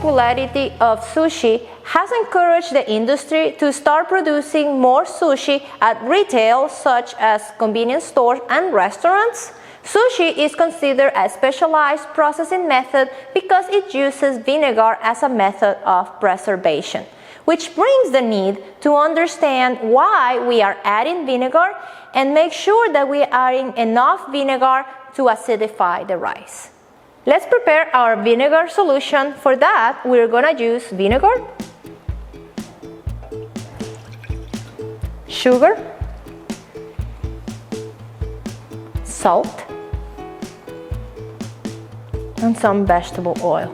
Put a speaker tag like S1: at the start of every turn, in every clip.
S1: popularity of sushi has encouraged the industry to start producing more sushi at retail, such as convenience stores and restaurants. Sushi is considered a specialized processing method because it uses vinegar as a method of preservation, which brings the need to understand why we are adding vinegar and make sure that we are adding enough vinegar to acidify the rice. Let's prepare our vinegar solution. For that, we're going to use vinegar, sugar, salt, and some vegetable oil.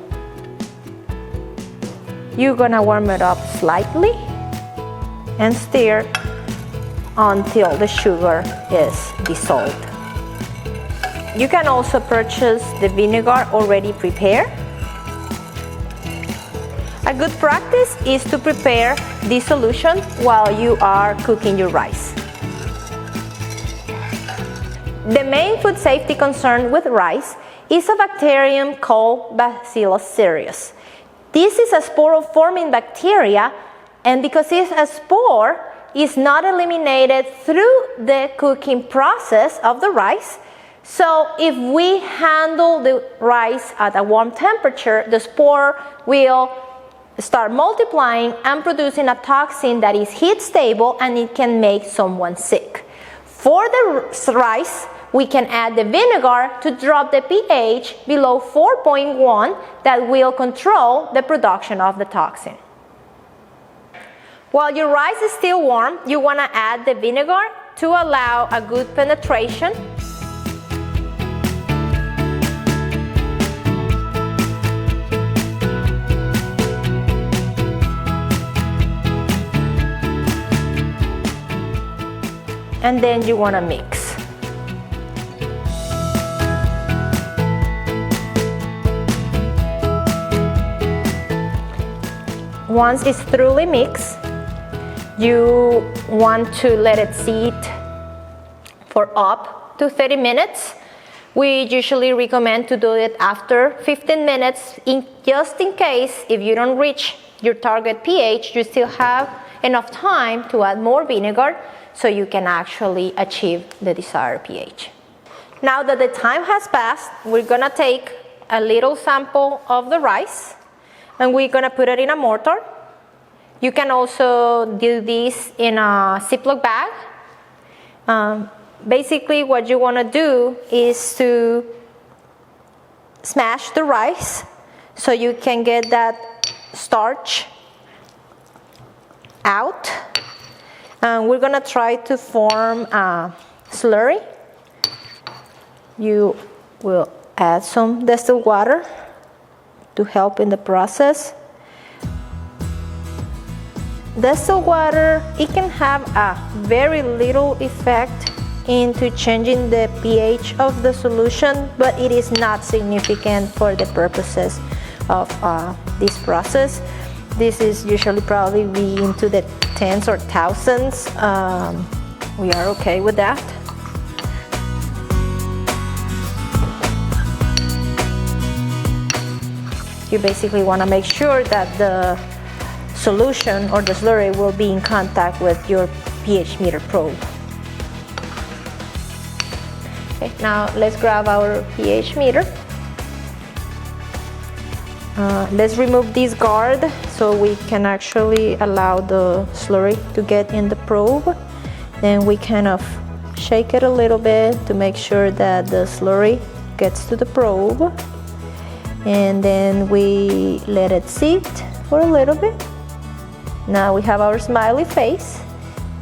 S1: You're going to warm it up slightly and stir until the sugar is dissolved. You can also purchase the vinegar already prepared. A good practice is to prepare this solution while you are cooking your rice. The main food safety concern with rice is a bacterium called Bacillus cereus. This is a spore-forming bacteria, and because it's a spore, it's not eliminated through the cooking process of the rice. So if we handle the rice at a warm temperature, the spore will start multiplying and producing a toxin that is heat stable, and it can make someone sick. For the rice, we can add the vinegar to drop the pH below 4.1 that will control the production of the toxin. While your rice is still warm, you want to add the vinegar to allow a good penetration. And then you want to mix. Once it's thoroughly mixed, you want to let it sit for up to 30 minutes. We usually recommend to do it after 15 minutes, just in case if you don't reach your target pH, you still have enough time to add more vinegar so you can actually achieve the desired pH. Now that the time has passed, we're gonna take a little sample of the rice and we're gonna put it in a mortar. You can also do this in a Ziploc bag. Basically what you wanna do is to smash the rice so you can get that starch out. We're gonna try to form a slurry. You will add some distilled water to help in the process. Distilled water, it can have a very little effect into changing the pH of the solution, but it is not significant for the purposes of this process. This is usually probably be into the tens or thousands. We are okay with that. You basically want to make sure that the solution or the slurry will be in contact with your pH meter probe. Okay, now let's grab our pH meter. Let's remove this guard so we can actually allow the slurry to get in the probe. Then we kind of shake it a little bit to make sure that the slurry gets to the probe. And then we let it sit for a little bit. Now we have our smiley face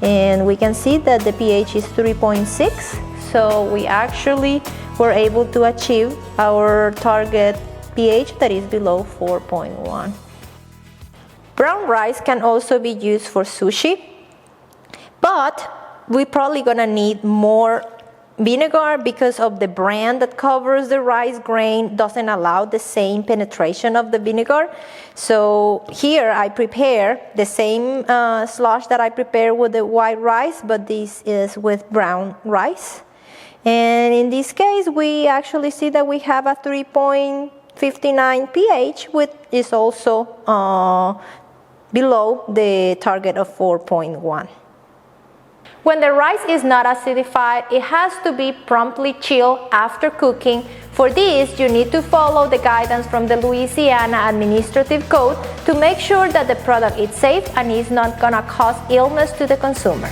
S1: and we can see that the pH is 3.6. So we actually were able to achieve our target pH that is below 4.1. Brown rice can also be used for sushi, but we're probably gonna need more vinegar because of the bran that covers the rice grain doesn't allow the same penetration of the vinegar. So here I prepare the same slush that I prepare with the white rice, but this is with brown rice. And in this case, we actually see that we have a 3.2 59 pH, which is also below the target of 4.1. When the rice is not acidified, it has to be promptly chilled after cooking. For this, you need to follow the guidance from the Louisiana Administrative Code to make sure that the product is safe and is not gonna cause illness to the consumer.